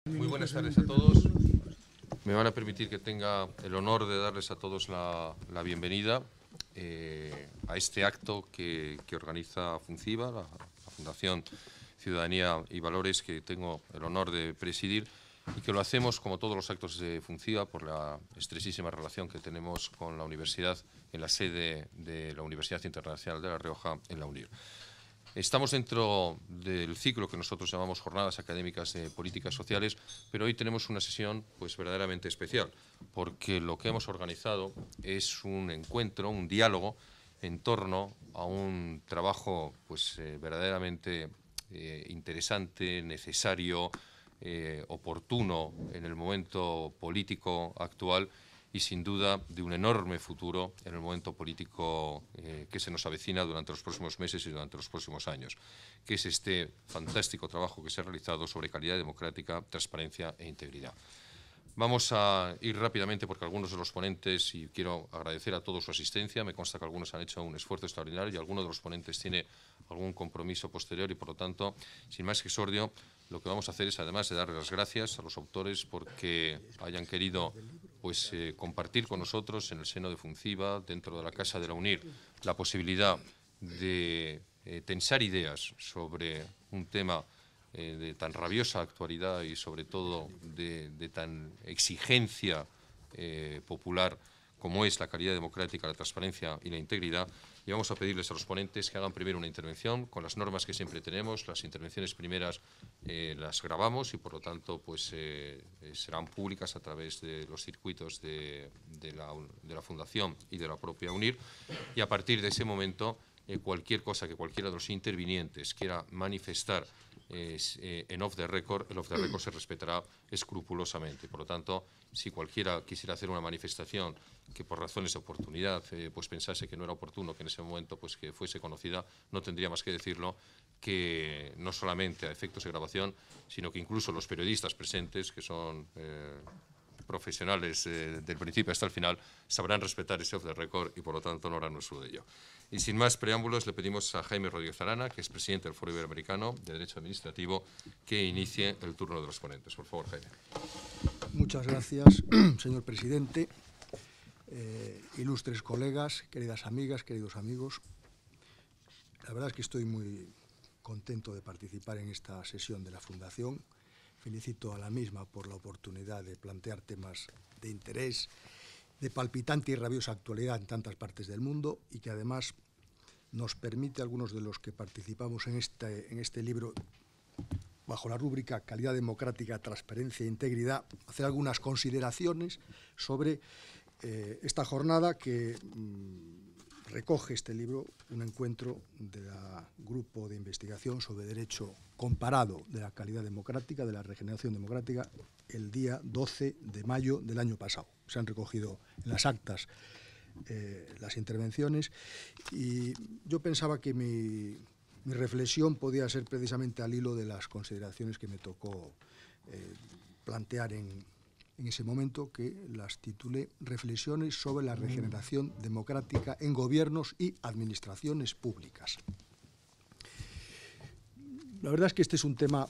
Muy buenas tardes a todos. Me van a permitir que tenga el honor de darles a todos la bienvenida a este acto que organiza FUNCIVA, la Fundación Ciudadanía y Valores, que tengo el honor de presidir, y que lo hacemos, como todos los actos de FUNCIVA, por la estrechísima relación que tenemos con la universidad en la sede de la Universidad Internacional de La Rioja, en la UNIR. Estamos dentro del ciclo que nosotros llamamos Jornadas Académicas de Políticas Sociales, pero hoy tenemos una sesión pues verdaderamente especial, porque lo que hemos organizado es un encuentro, un diálogo en torno a un trabajo pues verdaderamente interesante, necesario, oportuno en el momento político actual, y sin duda de un enorme futuro en el momento político que se nos avecina durante los próximos meses y durante los próximos años, que es este fantástico trabajo que se ha realizado sobre calidad democrática, transparencia e integridad. Vamos a ir rápidamente porque algunos de los ponentes, y quiero agradecer a todos su asistencia, me consta que algunos han hecho un esfuerzo extraordinario y alguno de los ponentes tiene algún compromiso posterior y, por lo tanto, sin más exordio, lo que vamos a hacer es, además de darles las gracias a los autores porque hayan querido pues, compartir con nosotros en el seno de FUNCIVA, dentro de la Casa de la UNIR, la posibilidad de tensar ideas sobre un tema de tan rabiosa actualidad y sobre todo de tan exigencia popular como es la calidad democrática, la transparencia y la integridad. Y vamos a pedirles a los ponentes que hagan primero una intervención con las normas que siempre tenemos. Las intervenciones primeras las grabamos y, por lo tanto, pues, serán públicas a través de los circuitos de la Fundación y de la propia UNIR. Y a partir de ese momento, cualquier cosa que cualquiera de los intervinientes quiera manifestar en off the record, el off the record se respetará escrupulosamente. Por lo tanto, si cualquiera quisiera hacer una manifestación que por razones de oportunidad pues pensase que no era oportuno que en ese momento pues que fuese conocida, no tendría más que decirlo, que no solamente a efectos de grabación, sino que incluso los periodistas presentes, que son profesionales del principio hasta el final, sabrán respetar ese off the record y, por lo tanto, no harán uso de ello. Y sin más preámbulos, le pedimos a Jaime Rodríguez Arana, que es presidente del Foro Iberoamericano de Derecho Administrativo, que inicie el turno de los ponentes. Por favor, Jaime. Muchas gracias, señor presidente. Ilustres colegas, queridas amigas, queridos amigos. La verdad es que estoy muy contento de participar en esta sesión de la Fundación. Felicito a la misma por la oportunidad de plantear temas de interés, de palpitante y rabiosa actualidad en tantas partes del mundo, y que además nos permite a algunos de los que participamos en este libro, bajo la rúbrica Calidad Democrática, Transparencia e Integridad, hacer algunas consideraciones sobre esta jornada que recoge este libro, un encuentro del Grupo de Investigación sobre Derecho Comparado de la Calidad Democrática, de la Regeneración Democrática, el día 12 de mayo del año pasado. Se han recogido en las actas las intervenciones, y yo pensaba que mi reflexión podía ser precisamente al hilo de las consideraciones que me tocó plantear en ese momento, que las titulé Reflexiones sobre la regeneración democrática en gobiernos y administraciones públicas. La verdad es que este es un tema,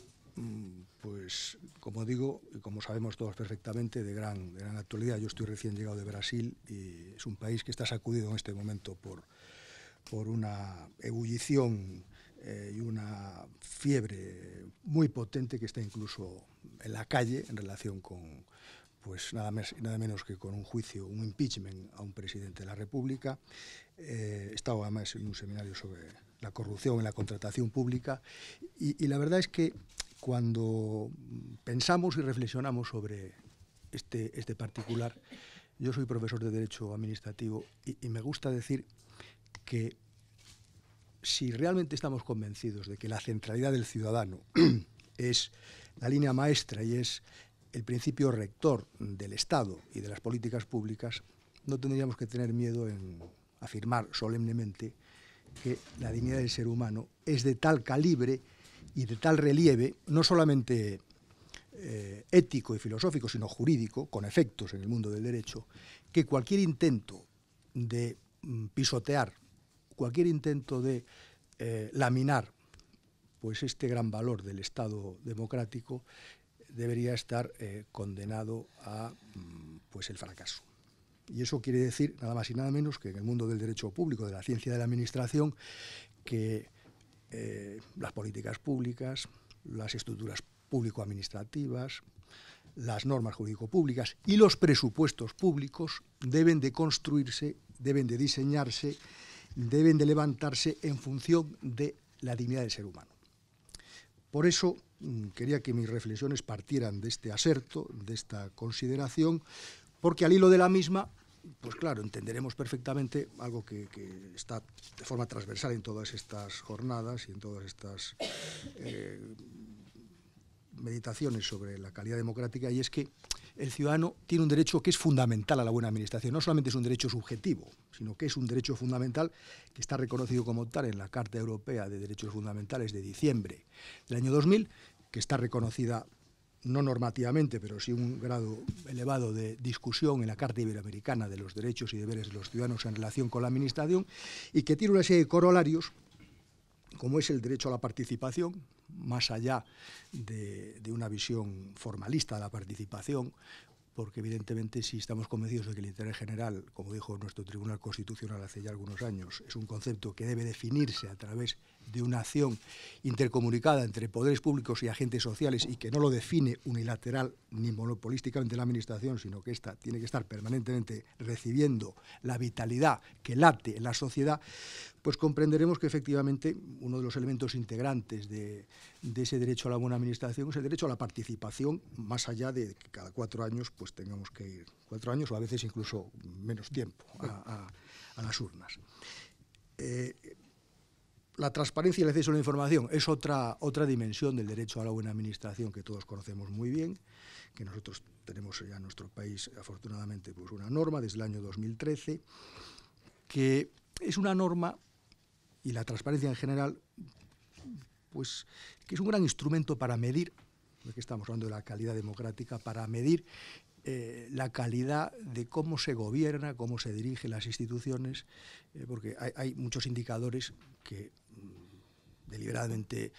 pues, como digo, y como sabemos todos perfectamente, de gran actualidad. Yo estoy recién llegado de Brasil y es un país que está sacudido en este momento por una ebullición y una fiebre muy potente que está incluso en la calle en relación con, pues, nada menos que con un juicio, un impeachment a un presidente de la República. Estaba además en un seminario sobre la corrupción en la contratación pública, y la verdad es que cuando pensamos y reflexionamos sobre este particular, yo soy profesor de Derecho Administrativo y me gusta decir que si realmente estamos convencidos de que la centralidad del ciudadano es la línea maestra y es el principio rector del Estado y de las políticas públicas, no tendríamos que tener miedo en afirmar solemnemente que la dignidad del ser humano es de tal calibre y de tal relieve, no solamente ético y filosófico, sino jurídico, con efectos en el mundo del derecho, que cualquier intento de pisotear, cualquier intento de laminar pues este gran valor del Estado democrático debería estar condenado a pues el fracaso. Y eso quiere decir nada más y nada menos que en el mundo del derecho público, de la ciencia de la administración, que las políticas públicas, las estructuras público-administrativas, las normas jurídico-públicas y los presupuestos públicos deben de construirse, deben de diseñarse, deben de levantarse en función de la dignidad del ser humano. Por eso quería que mis reflexiones partieran de este aserto, de esta consideración, porque al hilo de la misma, pues claro, entenderemos perfectamente algo que está de forma transversal en todas estas jornadas y en todas estas meditaciones sobre la calidad democrática, y es que el ciudadano tiene un derecho que es fundamental a la buena administración. No solamente es un derecho subjetivo, sino que es un derecho fundamental que está reconocido como tal en la Carta Europea de Derechos Fundamentales de diciembre del año 2000, que está reconocida no normativamente, pero sí un grado elevado de discusión en la Carta Iberoamericana de los Derechos y Deberes de los Ciudadanos en relación con la administración, y que tiene una serie de corolarios, como es el derecho a la participación, más allá de una visión formalista de la participación, porque evidentemente si estamos convencidos de que el interés general, como dijo nuestro Tribunal Constitucional hace ya algunos años, es un concepto que debe definirse a través de una acción intercomunicada entre poderes públicos y agentes sociales, y que no lo define unilateral ni monopolísticamente la Administración, sino que ésta tiene que estar permanentemente recibiendo la vitalidad que late en la sociedad, pues comprenderemos que efectivamente uno de los elementos integrantes de ese derecho a la buena administración es el derecho a la participación, más allá de que cada 4 años pues tengamos que ir 4 años o a veces incluso menos tiempo a las urnas. La transparencia y el acceso a la información es otra dimensión del derecho a la buena administración que todos conocemos muy bien, que nosotros tenemos ya en nuestro país, afortunadamente, pues una norma desde el año 2013, que es una norma, y la transparencia en general, pues que es un gran instrumento para medir, porque estamos hablando de la calidad democrática, para medir la calidad de cómo se gobierna, cómo se dirigen las instituciones, porque hay muchos indicadores que deliberadamente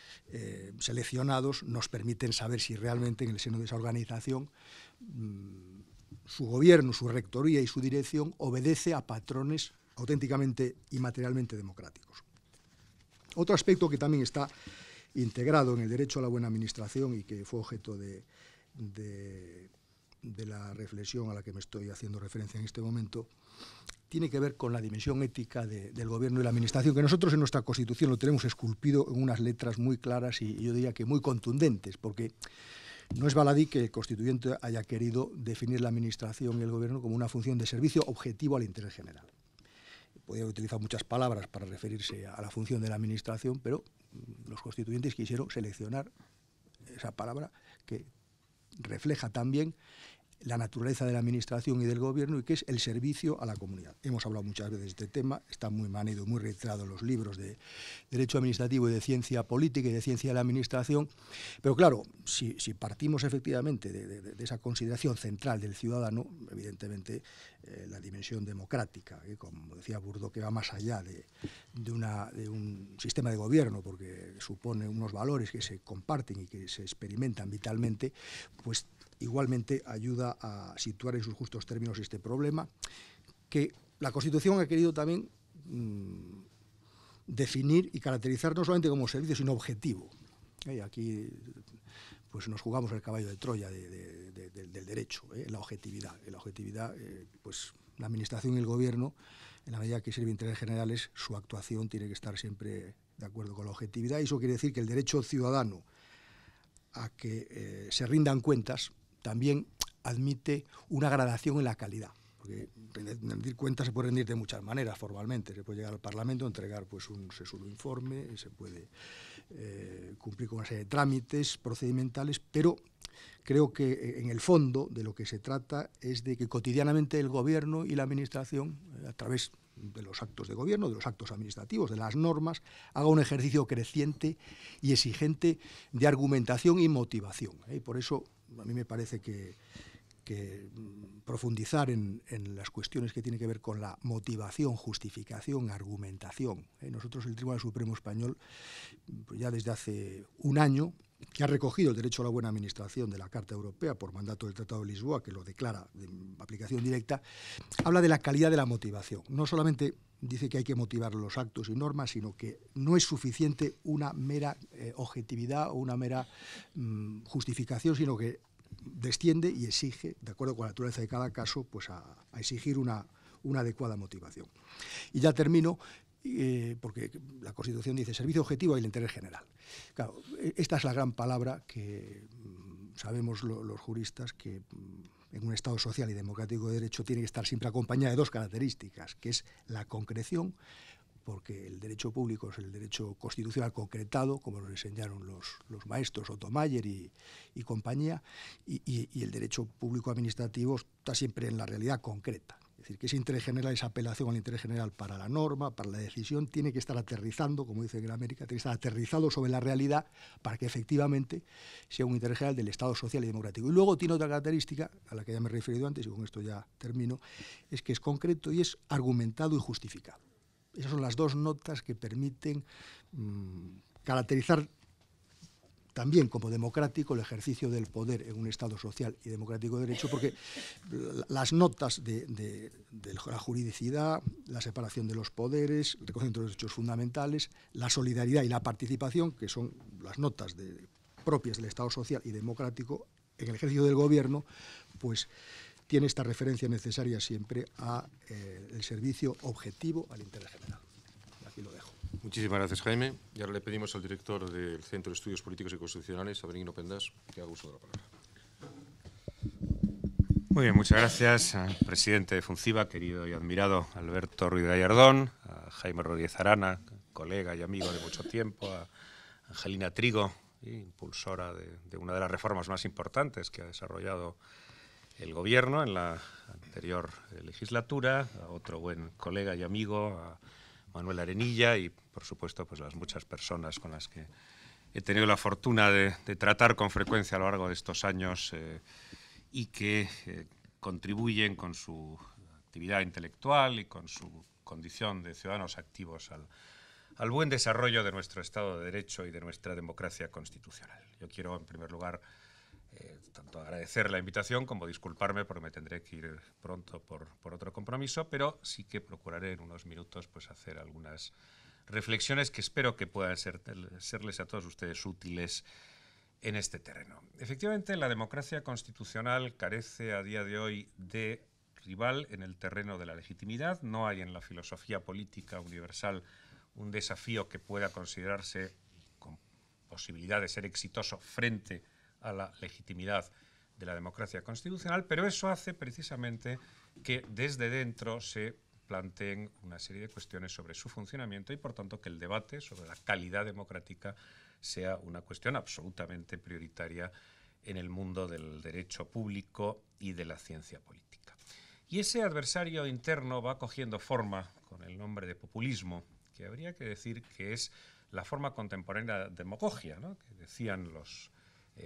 seleccionados nos permiten saber si realmente en el seno de esa organización su gobierno, su rectoría y su dirección obedece a patrones auténticamente y materialmente democráticos. Otro aspecto que también está integrado en el derecho a la buena administración y que fue objeto de la reflexión a la que me estoy haciendo referencia en este momento, tiene que ver con la dimensión ética del gobierno y la administración, que nosotros en nuestra Constitución lo tenemos esculpido en unas letras muy claras y yo diría que muy contundentes, porque no es baladí que el constituyente haya querido definir la administración y el gobierno como una función de servicio objetivo al interés general. Podría utilizar muchas palabras para referirse a la función de la administración, pero los constituyentes quisieron seleccionar esa palabra que refleja también la naturaleza de la administración y del gobierno, y que es el servicio a la comunidad. Hemos hablado muchas veces de este tema, está muy manido, muy reiterado en los libros de Derecho Administrativo y de Ciencia Política y de Ciencia de la Administración, pero claro, si partimos efectivamente de esa consideración central del ciudadano, evidentemente la dimensión democrática, como decía Bourdieu, que va más allá de un sistema de gobierno, porque supone unos valores que se comparten y que se experimentan vitalmente, pues igualmente ayuda a situar en sus justos términos este problema, que la Constitución ha querido también definir y caracterizar no solamente como servicio, sino objetivo. Aquí pues nos jugamos el caballo de Troya del derecho, la objetividad. En la objetividad, pues la administración y el gobierno, en la medida que sirven intereses generales, su actuación tiene que estar siempre de acuerdo con la objetividad, y eso quiere decir que el derecho ciudadano a que se rindan cuentas también admite una gradación en la calidad, porque rendir cuentas se puede rendir de muchas maneras formalmente. Se puede llegar al Parlamento, entregar pues un sesudo informe, se puede cumplir con una serie de trámites procedimentales, pero creo que en el fondo de lo que se trata es de que cotidianamente el gobierno y la administración, a través de los actos de gobierno, de los actos administrativos, de las normas, haga un ejercicio creciente y exigente de argumentación y motivación. Y por eso a mí me parece que profundizar en las cuestiones que tienen que ver con la motivación, justificación, argumentación. Nosotros, el Tribunal Supremo Español, pues ya desde hace un año, que ha recogido el derecho a la buena administración de la Carta Europea por mandato del Tratado de Lisboa, que lo declara de aplicación directa, habla de la calidad de la motivación. No solamente dice que hay que motivar los actos y normas, sino que no es suficiente una mera objetividad o una mera justificación, sino que desciende y exige, de acuerdo con la naturaleza de cada caso, pues a exigir una adecuada motivación. Y ya termino, porque la Constitución dice servicio objetivo y el interés general. Claro, esta es la gran palabra que sabemos los juristas, que en un Estado social y democrático de derecho tiene que estar siempre acompañada de dos características, que es la concreción, porque el derecho público es el derecho constitucional concretado, como nos enseñaron los maestros Otomayer y compañía, y el derecho público administrativo está siempre en la realidad concreta. Es decir, que ese interés general, esa apelación al interés general para la norma, para la decisión, tiene que estar aterrizando, como dicen en América, tiene que estar aterrizado sobre la realidad para que efectivamente sea un interés general del Estado social y democrático. Y luego tiene otra característica, a la que ya me he referido antes, y con esto ya termino, es que es concreto y es argumentado y justificado. Esas son las dos notas que permiten caracterizar también como democrático el ejercicio del poder en un Estado social y democrático de derecho, porque las notas de la juridicidad, la separación de los poderes, el reconocimiento de los derechos fundamentales, la solidaridad y la participación, que son las notas propias del Estado social y democrático, en el ejercicio del gobierno, pues tiene esta referencia necesaria siempre al servicio objetivo al interés general. Aquí lo dejo. Muchísimas gracias, Jaime. Y ahora le pedimos al director del Centro de Estudios Políticos y Constitucionales, a Benigno Pendas, que haga uso de la palabra. Muy bien, muchas gracias al presidente de FUNCIVA, querido y admirado Alberto Ruiz Gallardón, a Jaime Rodríguez Arana, colega y amigo de mucho tiempo, a Angelina Trigo, impulsora de una de las reformas más importantes que ha desarrollado el Gobierno en la anterior legislatura, a otro buen colega y amigo, a Manuel Arenilla y, por supuesto, pues las muchas personas con las que he tenido la fortuna de tratar con frecuencia a lo largo de estos años y que contribuyen con su actividad intelectual y con su condición de ciudadanos activos al buen desarrollo de nuestro Estado de Derecho y de nuestra democracia constitucional. Yo quiero, en primer lugar, tanto agradecer la invitación como disculparme porque me tendré que ir pronto por otro compromiso, pero sí que procuraré en unos minutos pues hacer algunas reflexiones que espero que puedan serles a todos ustedes útiles en este terreno. Efectivamente, la democracia constitucional carece a día de hoy de rival en el terreno de la legitimidad. No hay en la filosofía política universal un desafío que pueda considerarse con posibilidad de ser exitoso frente a la legitimidad de la democracia constitucional, pero eso hace precisamente que desde dentro se planteen una serie de cuestiones sobre su funcionamiento y, por tanto, que el debate sobre la calidad democrática sea una cuestión absolutamente prioritaria en el mundo del derecho público y de la ciencia política. Y ese adversario interno va cogiendo forma con el nombre de populismo, que habría que decir que es la forma contemporánea de demagogia, ¿no? Que decían los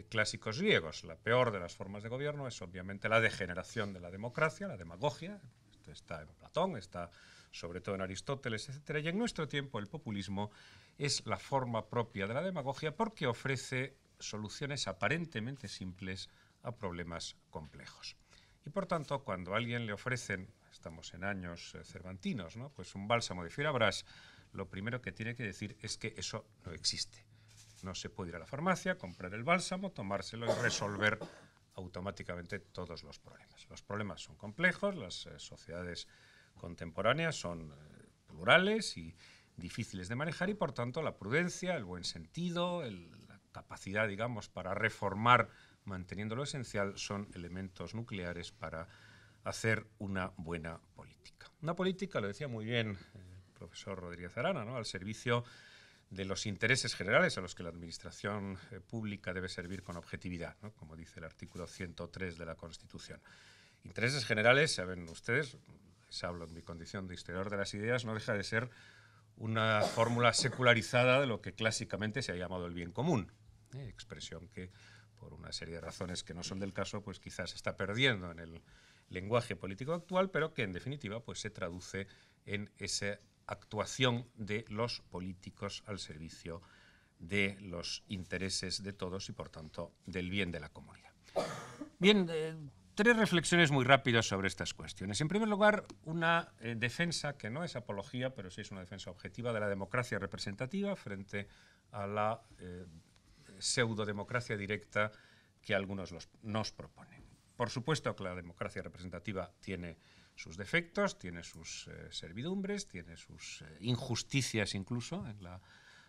clásicos griegos. La peor de las formas de gobierno es obviamente la degeneración de la democracia, la demagogia. Esto está en Platón, está sobre todo en Aristóteles, etc. Y en nuestro tiempo el populismo es la forma propia de la demagogia porque ofrece soluciones aparentemente simples a problemas complejos. Y por tanto, cuando a alguien le ofrecen, estamos en años cervantinos, ¿no? Pues un bálsamo de Fierabras, lo primero que tiene que decir es que eso no existe. No se puede ir a la farmacia, comprar el bálsamo, tomárselo y resolver automáticamente todos los problemas. Los problemas son complejos, las sociedades contemporáneas son plurales y difíciles de manejar y, por tanto, la prudencia, el buen sentido, la capacidad, digamos, para reformar manteniendo lo esencial son elementos nucleares para hacer una buena política. Una política, lo decía muy bien el profesor Rodríguez Arana, ¿no? Al servicio de los intereses generales a los que la administración pública debe servir con objetividad, ¿no? Como dice el artículo 103 de la Constitución. Intereses generales, saben ustedes, les hablo en mi condición de historiador de las ideas, no deja de ser una fórmula secularizada de lo que clásicamente se ha llamado el bien común, expresión que por una serie de razones que no son del caso, pues quizás se está perdiendo en el lenguaje político actual, pero que en definitiva pues se traduce en esa actuación de los políticos al servicio de los intereses de todos y, por tanto, del bien de la comunidad. Bien, tres reflexiones muy rápidas sobre estas cuestiones. En primer lugar, una defensa que no es apología, pero sí es una defensa objetiva de la democracia representativa frente a la pseudodemocracia directa que algunos nos proponen. Por supuesto que la democracia representativa tiene sus defectos, tiene sus servidumbres, tiene sus injusticias incluso en las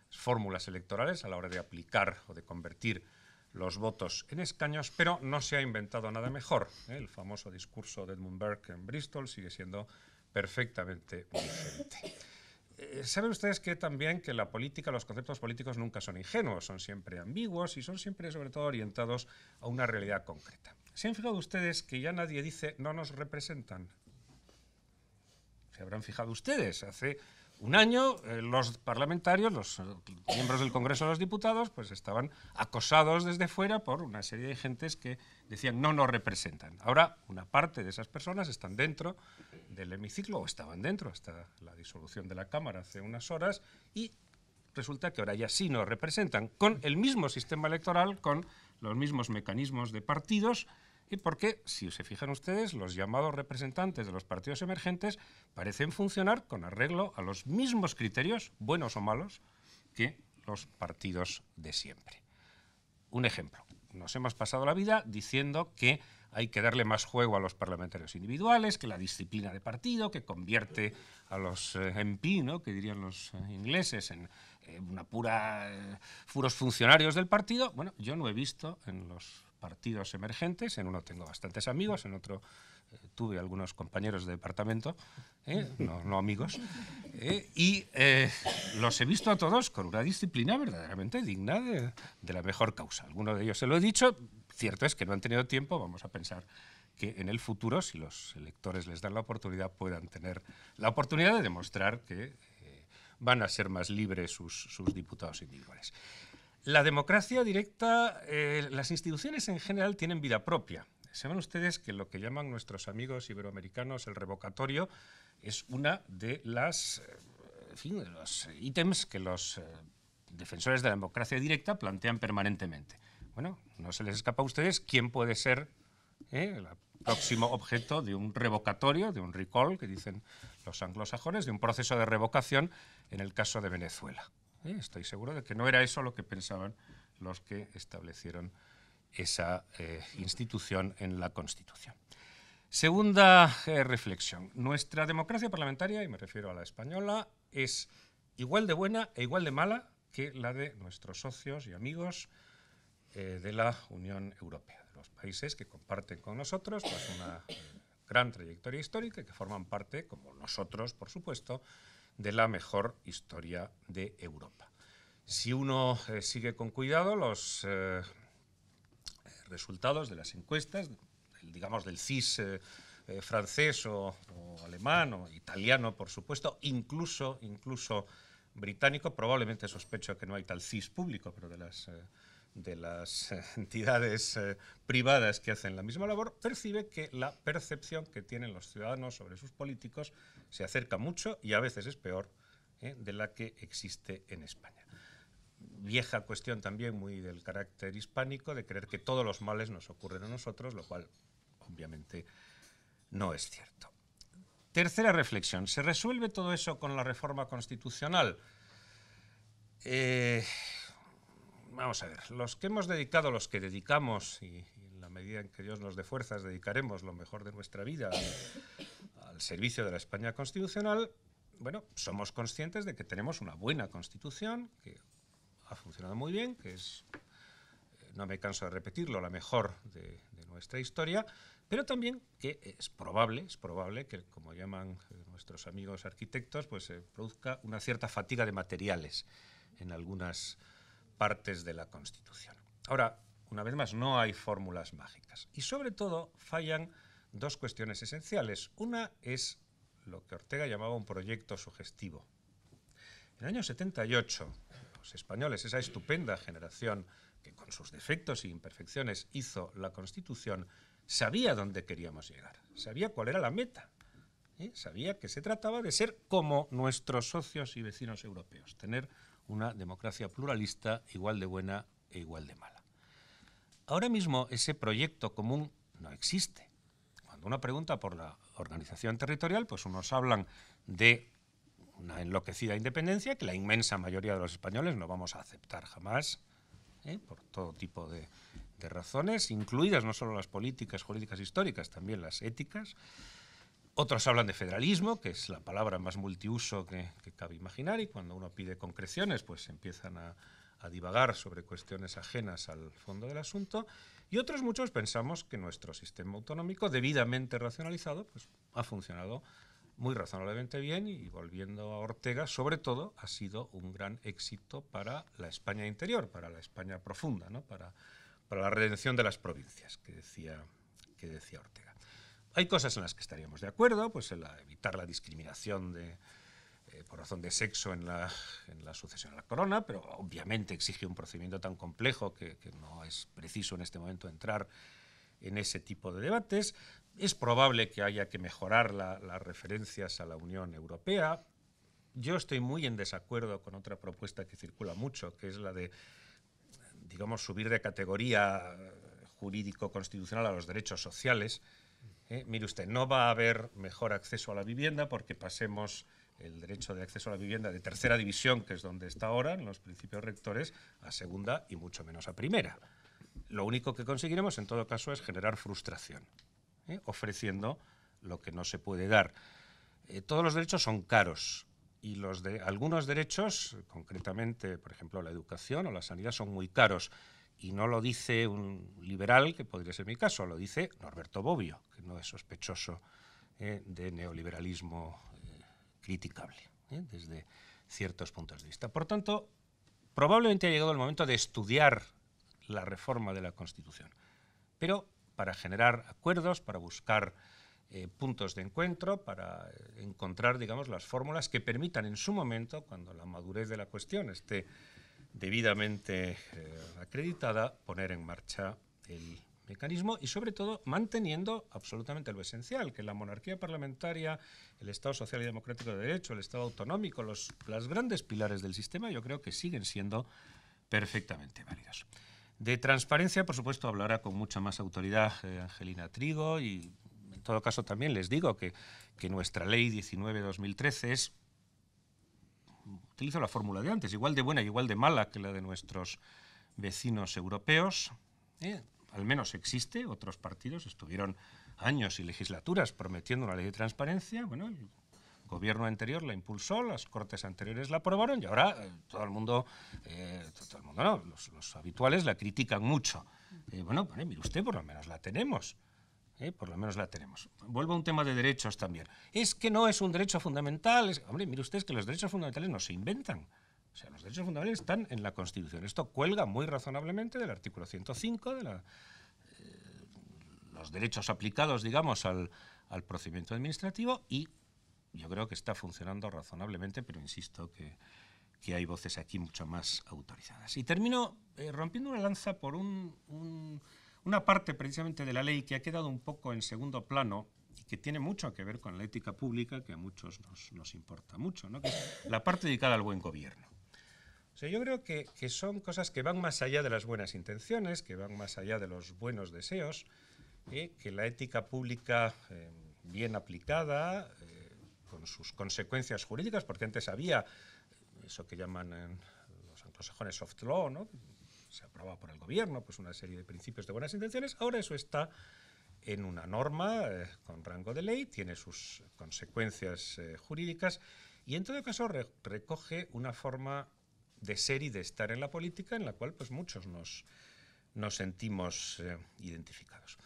fórmulas electorales a la hora de aplicar o de convertir los votos en escaños, pero no se ha inventado nada mejor. El famoso discurso de Edmund Burke en Bristol sigue siendo perfectamente vigente. Saben ustedes que también que la política, los conceptos políticos nunca son ingenuos, son siempre ambiguos y son siempre, sobre todo, orientados a una realidad concreta. ¿Se han fijado ustedes que ya nadie dice no nos representan? Se habrán fijado ustedes, hace un año los parlamentarios, los miembros del Congreso de los Diputados, pues estaban acosados desde fuera por una serie de gentes que decían no nos representan. Ahora una parte de esas personas están dentro del hemiciclo, o estaban dentro hasta la disolución de la Cámara hace unas horas, y resulta que ahora ya sí nos representan, con el mismo sistema electoral, con los mismos mecanismos de partidos, y porque, si se fijan ustedes, los llamados representantes de los partidos emergentes parecen funcionar con arreglo a los mismos criterios, buenos o malos, que los partidos de siempre. Un ejemplo. Nos hemos pasado la vida diciendo que hay que darle más juego a los parlamentarios individuales, que la disciplina de partido, que convierte a los MP, ¿no?, que dirían los ingleses, en una puros funcionarios del partido. Bueno, yo no he visto en los partidos emergentes, en uno tengo bastantes amigos, en otro tuve algunos compañeros de departamento, no amigos, y los he visto a todos con una disciplina verdaderamente digna de la mejor causa. Alguno de ellos se lo he dicho, cierto es que no han tenido tiempo, vamos a pensar que en el futuro, si los electores les dan la oportunidad, puedan tener la oportunidad de demostrar que van a ser más libres sus diputados individuales. La democracia directa, las instituciones en general tienen vida propia. Saben ustedes que lo que llaman nuestros amigos iberoamericanos el revocatorio es una de las, de los ítems que los defensores de la democracia directa plantean permanentemente. Bueno, no se les escapa a ustedes quién puede ser el próximo objeto de un revocatorio, de un recall, que dicen los anglosajones, de un proceso de revocación en el caso de Venezuela. Estoy seguro de que no era eso lo que pensaban los que establecieron esa institución en la Constitución. Segunda reflexión. Nuestra democracia parlamentaria, y me refiero a la española, es igual de buena e igual de mala que la de nuestros socios y amigos de la Unión Europea, de los países que comparten con nosotros pues, una gran trayectoria histórica y que forman parte, como nosotros, por supuesto, de la mejor historia de Europa. Si uno sigue con cuidado los resultados de las encuestas, digamos del CIS francés o alemán o italiano, por supuesto, incluso británico, probablemente sospecho que no hay tal CIS público, pero de las entidades privadas que hacen la misma labor, percibe que la percepción que tienen los ciudadanos sobre sus políticos se acerca mucho y a veces es peor de la que existe en España. Vieja cuestión también muy del carácter hispánico de creer que todos los males nos ocurren a nosotros, lo cual obviamente no es cierto. Tercera reflexión. ¿Se resuelve todo eso con la reforma constitucional? Vamos a ver, los que hemos dedicado, los que dedicamos, y en la medida en que Dios nos dé fuerzas, dedicaremos lo mejor de nuestra vida al servicio de la España constitucional, bueno, somos conscientes de que tenemos una buena Constitución, que ha funcionado muy bien, que es, no me canso de repetirlo, la mejor de nuestra historia, pero también que es probable que, como llaman nuestros amigos arquitectos, pues se produzca una cierta fatiga de materiales en algunas partes de la Constitución. Ahora, una vez más, no hay fórmulas mágicas. Y sobre todo fallan dos cuestiones esenciales. Una es lo que Ortega llamaba un proyecto sugestivo. En el año 78, los españoles, esa estupenda generación que con sus defectos e imperfecciones hizo la Constitución, sabía dónde queríamos llegar, sabía cuál era la meta, sabía que se trataba de ser como nuestros socios y vecinos europeos, tener una democracia pluralista igual de buena e igual de mala. Ahora mismo ese proyecto común no existe. Cuando uno pregunta por la organización territorial, pues unos hablan de una enloquecida independencia que la inmensa mayoría de los españoles no vamos a aceptar jamás, por todo tipo de razones, incluidas no solo las políticas, jurídicas, históricas, también las éticas. Otros hablan de federalismo, que es la palabra más multiuso que cabe imaginar, y cuando uno pide concreciones, pues empiezan a divagar sobre cuestiones ajenas al fondo del asunto. Y otros muchos pensamos que nuestro sistema autonómico, debidamente racionalizado, pues ha funcionado muy razonablemente bien, y volviendo a Ortega, sobre todo, ha sido un gran éxito para la España interior, para la España profunda, ¿no? para la redención de las provincias, que decía Ortega. Hay cosas en las que estaríamos de acuerdo, pues en evitar la discriminación por razón de sexo en la sucesión a la corona, pero obviamente exige un procedimiento tan complejo que no es preciso en este momento entrar en ese tipo de debates. Es probable que haya que mejorar las referencias a la Unión Europea. Yo estoy muy en desacuerdo con otra propuesta que circula mucho, que es la de, digamos, subir de categoría jurídico-constitucional a los derechos sociales. Mire usted, no va a haber mejor acceso a la vivienda porque pasemos el derecho de acceso a la vivienda de tercera división, que es donde está ahora, en los principios rectores, a segunda y mucho menos a primera. Lo único que conseguiremos, en todo caso, es generar frustración, ofreciendo lo que no se puede dar. Todos los derechos son caros, y algunos derechos, concretamente, por ejemplo, la educación o la sanidad, son muy caros. Y no lo dice un liberal, que podría ser mi caso, lo dice Norberto Bobbio, que no es sospechoso de neoliberalismo criticable, desde ciertos puntos de vista. Por tanto, probablemente ha llegado el momento de estudiar la reforma de la Constitución, pero para generar acuerdos, para buscar puntos de encuentro, para encontrar, digamos, las fórmulas que permitan en su momento, cuando la madurez de la cuestión esté debidamente acreditada, poner en marcha el mecanismo y, sobre todo, manteniendo absolutamente lo esencial, que la monarquía parlamentaria, el Estado social y democrático de derecho, el Estado autonómico, los grandes pilares del sistema, yo creo que siguen siendo perfectamente válidos. De transparencia, por supuesto, hablará con mucha más autoridad Angelina Trigo, y en todo caso también les digo que nuestra ley 19/2013 utilizo la fórmula de antes, igual de buena y igual de mala que la de nuestros vecinos europeos. Al menos existe. Otros partidos estuvieron años y legislaturas prometiendo una ley de transparencia. Bueno, el gobierno anterior la impulsó, las Cortes anteriores la aprobaron, y ahora todo el mundo no, los habituales la critican mucho. Bueno, mire usted, por lo menos la tenemos. Por lo menos la tenemos. Vuelvo a un tema de derechos también. Es que no es un derecho fundamental. Hombre, mire usted, es que los derechos fundamentales no se inventan. O sea, los derechos fundamentales están en la Constitución. Esto cuelga muy razonablemente del artículo 105 de los derechos aplicados, digamos, al procedimiento administrativo, y yo creo que está funcionando razonablemente, pero insisto que hay voces aquí mucho más autorizadas. Y termino rompiendo una lanza por una parte precisamente de la ley que ha quedado un poco en segundo plano y que tiene mucho que ver con la ética pública, que a muchos nos importa mucho, ¿no? Que es la parte dedicada al buen gobierno. O sea, yo creo que son cosas que van más allá de las buenas intenciones, que van más allá de los buenos deseos, que la ética pública bien aplicada, con sus consecuencias jurídicas, porque antes había eso que llaman en los anglosajones soft law, ¿no? Se aprobaba por el gobierno, pues una serie de principios de buenas intenciones. Ahora eso está en una norma con rango de ley, tiene sus consecuencias jurídicas, y en todo caso recoge una forma de ser y de estar en la política en la cual pues muchos nos sentimos identificados.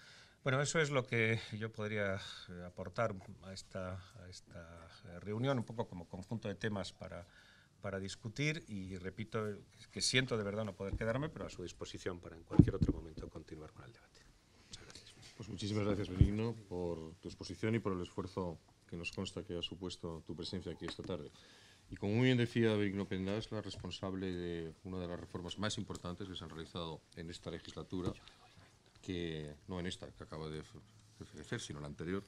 Bueno, eso es lo que yo podría aportar a esta reunión, un poco como conjunto de temas para discutir, y repito que siento de verdad no poder quedarme, pero a su disposición para en cualquier otro momento continuar con el debate. Muchas gracias. Pues muchísimas gracias, Benigno, por tu exposición y por el esfuerzo que nos consta que ha supuesto tu presencia aquí esta tarde. Y como muy bien decía Benigno Pendas, la responsable de una de las reformas más importantes que se han realizado en esta legislatura, que no en esta que acaba de hacer, sino la anterior,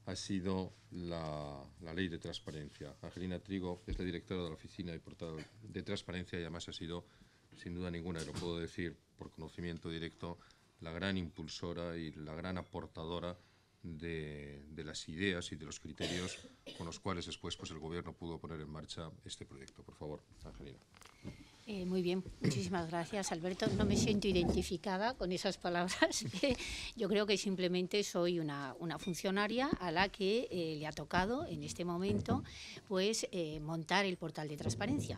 ha sido la ley de transparencia. Angelina Trigo es la directora de la Oficina de Portal de Transparencia y además ha sido, sin duda ninguna, y lo puedo decir por conocimiento directo, la gran impulsora y la gran aportadora de las ideas y de los criterios con los cuales después el Gobierno pudo poner en marcha este proyecto. Por favor, Angelina. Muy bien, muchísimas gracias, Alberto. No me siento identificada con esas palabras. Yo creo que simplemente soy una funcionaria a la que le ha tocado en este momento pues, montar el portal de transparencia.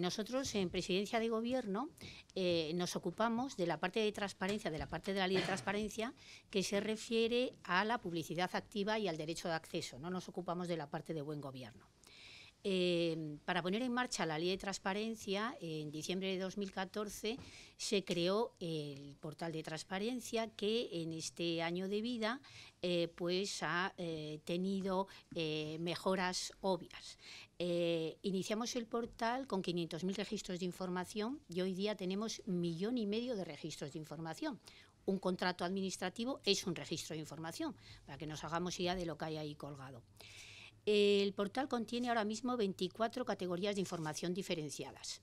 Nosotros en Presidencia de Gobierno nos ocupamos de la parte de transparencia, de la parte de la ley de transparencia que se refiere a la publicidad activa y al derecho de acceso. No nos ocupamos de la parte de buen gobierno. Para poner en marcha la ley de transparencia, en diciembre de 2014 se creó el portal de transparencia que en este año de vida pues ha tenido mejoras obvias. Iniciamos el portal con 500.000 registros de información y hoy día tenemos 1,5 millones de registros de información. Un contrato administrativo es un registro de información, para que nos hagamos idea de lo que hay ahí colgado. El portal contiene ahora mismo 24 categorías de información diferenciadas.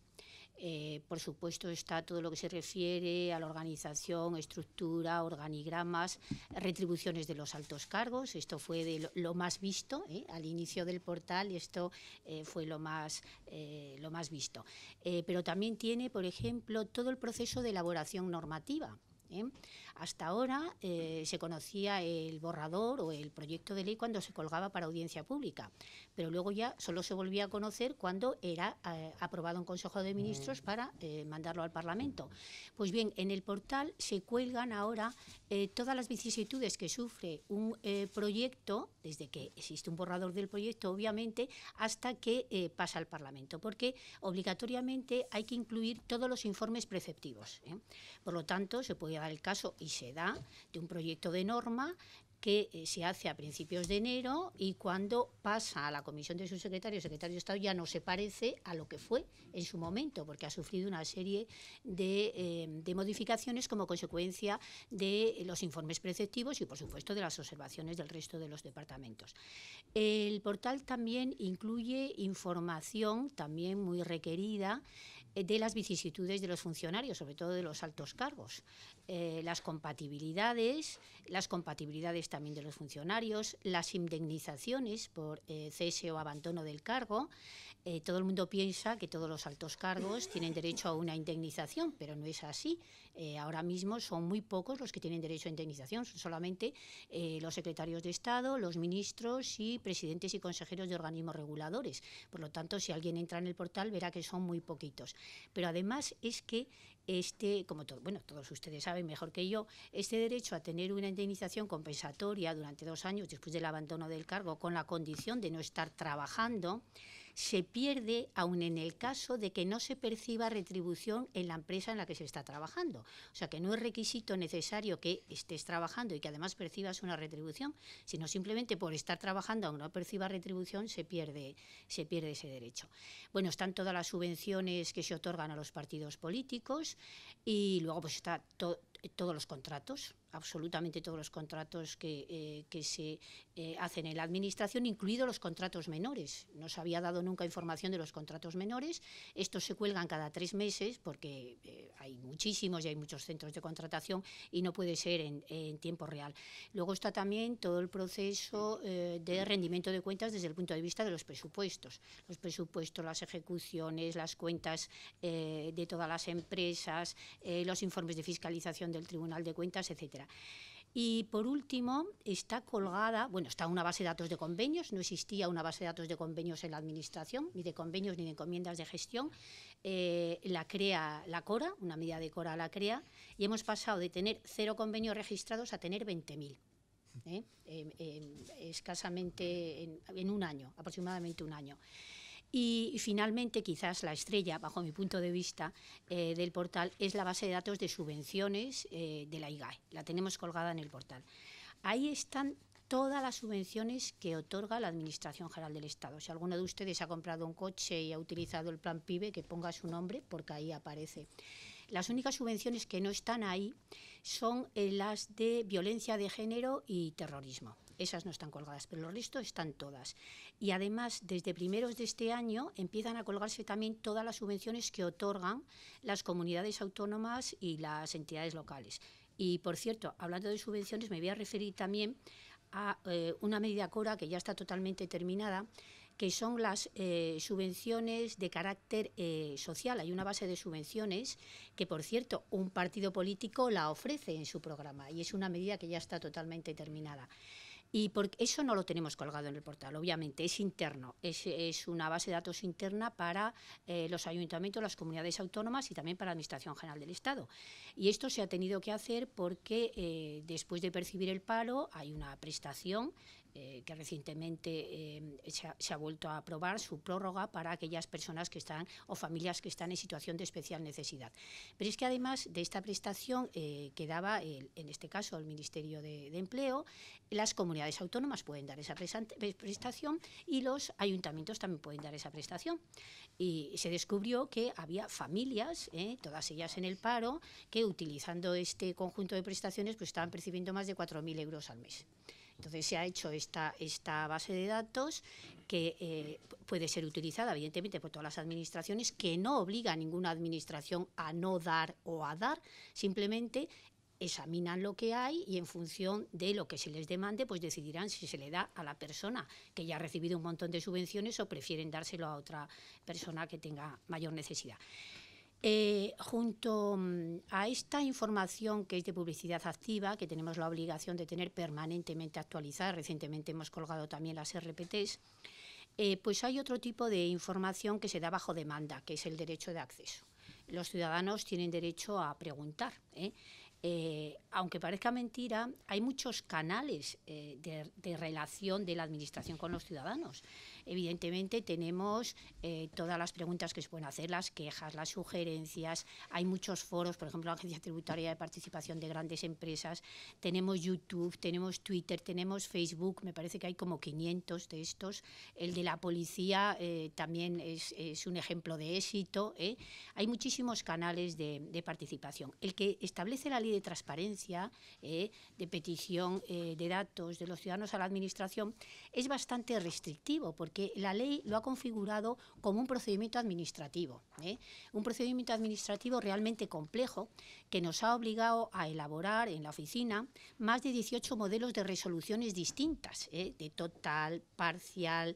Por supuesto está todo lo que se refiere a la organización, estructura, organigramas, retribuciones de los altos cargos. Esto fue de lo más visto al inicio del portal y esto fue lo más visto. Pero también tiene, por ejemplo, todo el proceso de elaboración normativa. Hasta ahora se conocía el borrador o el proyecto de ley cuando se colgaba para audiencia pública, pero luego ya solo se volvía a conocer cuando era aprobado en Consejo de Ministros para mandarlo al Parlamento. Pues bien, en el portal se cuelgan ahora todas las vicisitudes que sufre un proyecto, desde que existe un borrador del proyecto, obviamente, hasta que pasa al Parlamento, porque obligatoriamente hay que incluir todos los informes preceptivos. Por lo tanto, se puede dar el caso, y se da, de un proyecto de norma que se hace a principios de enero y cuando pasa a la comisión de su secretario de Estado ya no se parece a lo que fue en su momento, porque ha sufrido una serie de modificaciones como consecuencia de los informes preceptivos y, por supuesto, de las observaciones del resto de los departamentos. El portal también incluye información también muy requerida de las vicisitudes de los funcionarios, sobre todo de los altos cargos, las compatibilidades también de los funcionarios, las indemnizaciones por cese o abandono del cargo. Todo el mundo piensa que todos los altos cargos tienen derecho a una indemnización, pero no es así. Ahora mismo son muy pocos los que tienen derecho a indemnización, son solamente los secretarios de Estado, los ministros y presidentes y consejeros de organismos reguladores. Por lo tanto, si alguien entra en el portal verá que son muy poquitos. Pero además es que como todos ustedes saben mejor que yo, este derecho a tener una indemnización compensatoria durante 2 años después del abandono del cargo con la condición de no estar trabajando, se pierde aún en el caso de que no se perciba retribución en la empresa en la que se está trabajando. O sea, que no es requisito necesario que estés trabajando y que además percibas una retribución, sino simplemente por estar trabajando aunque no percibas retribución se pierde ese derecho. Bueno, están todas las subvenciones que se otorgan a los partidos políticos y luego pues está todos los contratos, absolutamente todos los contratos que se hacen en la Administración, incluidos los contratos menores. No se había dado nunca información de los contratos menores. Estos se cuelgan cada 3 meses porque hay muchísimos y hay muchos centros de contratación y no puede ser en tiempo real. Luego está también todo el proceso de rendimiento de cuentas desde el punto de vista de los presupuestos. Los presupuestos, las ejecuciones, las cuentas de todas las empresas, los informes de fiscalización del Tribunal de Cuentas, etcétera. Y por último está colgada, está una base de datos de convenios, no existía una base de datos de convenios en la Administración, ni de convenios ni de encomiendas de gestión, la crea la CORA, una medida de CORA la crea, y hemos pasado de tener 0 convenios registrados a tener 20.000. Escasamente en un año, aproximadamente un año. Y finalmente, quizás la estrella, bajo mi punto de vista, del portal es la base de datos de subvenciones de la IGAE. La tenemos colgada en el portal. Ahí están todas las subvenciones que otorga la Administración General del Estado. Si alguno de ustedes ha comprado un coche y ha utilizado el plan PIBE, que ponga su nombre, porque ahí aparece. Las únicas subvenciones que no están ahí son las de violencia de género y terrorismo. esas no están colgadas, pero el resto están todas. Y además, desde primeros de este año empiezan a colgarse también todas las subvenciones que otorgan las comunidades autónomas y las entidades locales. Y, por cierto, hablando de subvenciones, me voy a referir también a una medida Cora que ya está totalmente terminada, que son las subvenciones de carácter social. Hay una base de subvenciones que, por cierto, un partido político la ofrece en su programa y es una medida que ya está totalmente terminada. Y porque eso no lo tenemos colgado en el portal, obviamente, es interno, es una base de datos interna para los ayuntamientos, las comunidades autónomas y también para la Administración General del Estado. Y esto se ha tenido que hacer porque después de percibir el paro hay una prestación que recientemente se ha vuelto a aprobar su prórroga para aquellas personas que están o familias que están en situación de especial necesidad. Pero es que además de esta prestación que daba, en este caso, el Ministerio de Empleo, las comunidades autónomas pueden dar esa prestación y los ayuntamientos también pueden dar esa prestación. Y se descubrió que había familias, todas ellas en el paro, que utilizando este conjunto de prestaciones pues estaban percibiendo más de 4.000 euros al mes. Entonces se ha hecho esta base de datos que puede ser utilizada evidentemente por todas las administraciones, que no obliga a ninguna administración a no dar o a dar, simplemente examinan lo que hay y en función de lo que se les demande pues decidirán si se le da a la persona que ya ha recibido un montón de subvenciones o prefieren dárselo a otra persona que tenga mayor necesidad. Junto a esta información que es de publicidad activa, que tenemos la obligación de tener permanentemente actualizada, recientemente hemos colgado también las RPTs, pues hay otro tipo de información que se da bajo demanda, que es el derecho de acceso. Los ciudadanos tienen derecho a preguntar, aunque parezca mentira, hay muchos canales de relación de la Administración con los ciudadanos. Evidentemente tenemos todas las preguntas que se pueden hacer, las quejas, las sugerencias, hay muchos foros, por ejemplo, la Agencia Tributaria de Participación de Grandes Empresas, tenemos YouTube, tenemos Twitter, tenemos Facebook, me parece que hay como 500 de estos, el de la policía también es un ejemplo de éxito, hay muchísimos canales de participación. El que establece la ley de transparencia, de petición de datos de los ciudadanos a la Administración, es bastante restrictivo, porque la ley lo ha configurado como un procedimiento administrativo, un procedimiento administrativo realmente complejo que nos ha obligado a elaborar en la oficina más de 18 modelos de resoluciones distintas, de total, parcial,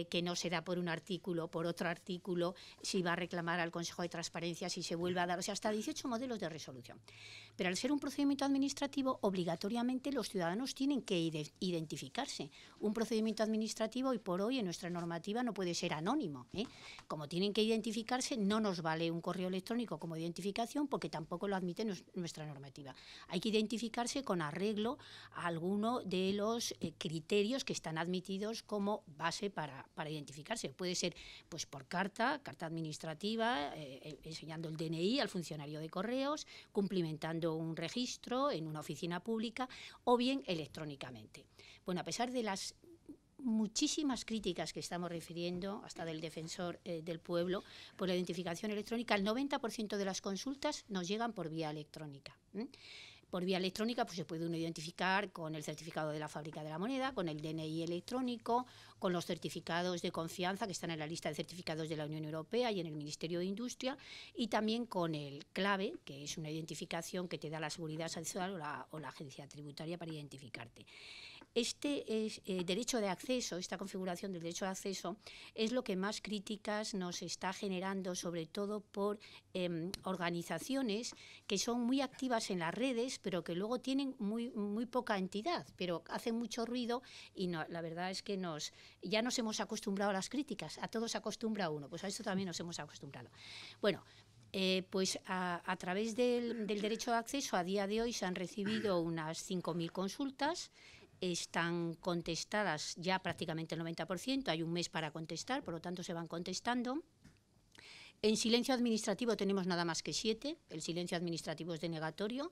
que no se da por un artículo, por otro artículo, si va a reclamar al Consejo de Transparencia, si se vuelve a dar, o sea, hasta 18 modelos de resolución. Pero al ser un procedimiento administrativo, obligatoriamente los ciudadanos tienen que identificarse. Un procedimiento administrativo hoy por hoy en nuestra normativa no puede ser anónimo. Como tienen que identificarse, no nos vale un correo electrónico como identificación porque tampoco lo admite nuestra normativa. Hay que identificarse con arreglo a alguno de los criterios que están admitidos como base para identificarse. Puede ser pues por carta administrativa, enseñando el DNI al funcionario de correos, cumplimentando un registro en una oficina pública o bien electrónicamente. Bueno, a pesar de las muchísimas críticas que estamos refiriendo, hasta del defensor del pueblo, por la identificación electrónica, el 90% de las consultas nos llegan por vía electrónica. Por vía electrónica pues se puede uno identificar con el certificado de la fábrica de la moneda, con el DNI electrónico, con los certificados de confianza que están en la lista de certificados de la Unión Europea y en el Ministerio de Industria, y también con el clave, que es una identificación que te da la Seguridad Social o la Agencia Tributaria para identificarte. Este derecho de acceso, esta configuración del derecho de acceso, es lo que más críticas nos está generando, sobre todo por organizaciones que son muy activas en las redes, pero que luego tienen muy poca entidad, pero hacen mucho ruido y no, la verdad es que ya nos hemos acostumbrado a las críticas, a todos se acostumbra uno, pues a esto también nos hemos acostumbrado. Bueno, pues a través del derecho de acceso a día de hoy se han recibido unas 5.000 consultas, están contestadas ya prácticamente el 90%, hay un mes para contestar, por lo tanto se van contestando. En silencio administrativo tenemos nada más que 7, el silencio administrativo es denegatorio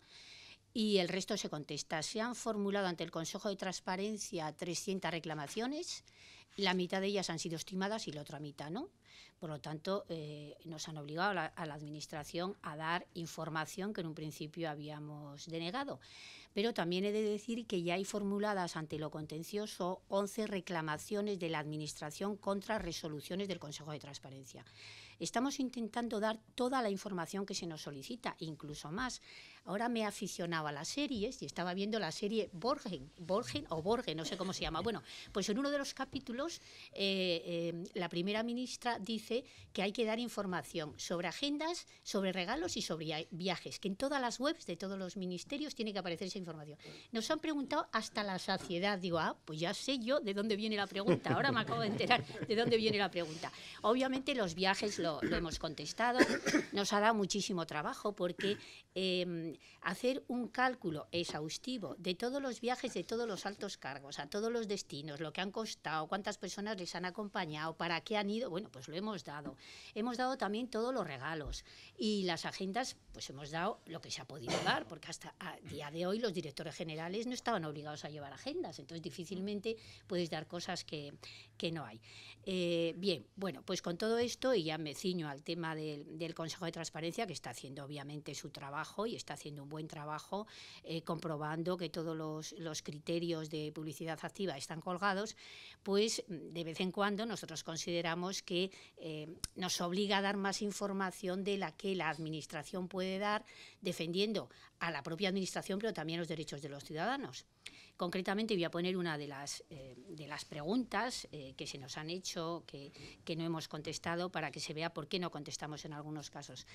y el resto se contesta. Se han formulado ante el Consejo de Transparencia 300 reclamaciones, La mitad de ellas han sido estimadas y la otra mitad no. Por lo tanto, nos han obligado a la Administración a dar información que en un principio habíamos denegado. Pero también he de decir que ya hay formuladas ante lo contencioso 11 reclamaciones de la Administración contra resoluciones del Consejo de Transparencia. Estamos intentando dar toda la información que se nos solicita, incluso más. Ahora me he aficionado a las series y estaba viendo la serie Borgen, no sé cómo se llama. Bueno, pues en uno de los capítulos la primera ministra dice que hay que dar información sobre agendas, sobre regalos y sobre viajes, que en todas las webs de todos los ministerios tiene que aparecer esa información. Nos han preguntado hasta la saciedad. Digo, pues ya sé yo de dónde viene la pregunta. Ahora me acabo de enterar de dónde viene la pregunta. Obviamente los viajes lo hemos contestado. Nos ha dado muchísimo trabajo porque hacer un cálculo exhaustivo de todos los viajes de todos los altos cargos, a todos los destinos, lo que han costado, cuántas personas les han acompañado, para qué han ido, bueno, pues lo hemos dado. Hemos dado también todos los regalos y las agendas, pues hemos dado lo que se ha podido dar, porque hasta a día de hoy los directores generales no estaban obligados a llevar agendas, entonces difícilmente puedes dar cosas que no hay. Bien, bueno, pues con todo esto, y ya me ciño al tema del Consejo de Transparencia, que está haciendo obviamente su trabajo y está haciendo un buen trabajo, comprobando que todos los criterios de publicidad activa están colgados, pues de vez en cuando nosotros consideramos que nos obliga a dar más información de la que la Administración puede dar, defendiendo a la propia Administración, pero también los derechos de los ciudadanos. Concretamente voy a poner una de las preguntas que se nos han hecho, que no hemos contestado, para que se vea por qué no contestamos en algunos casos.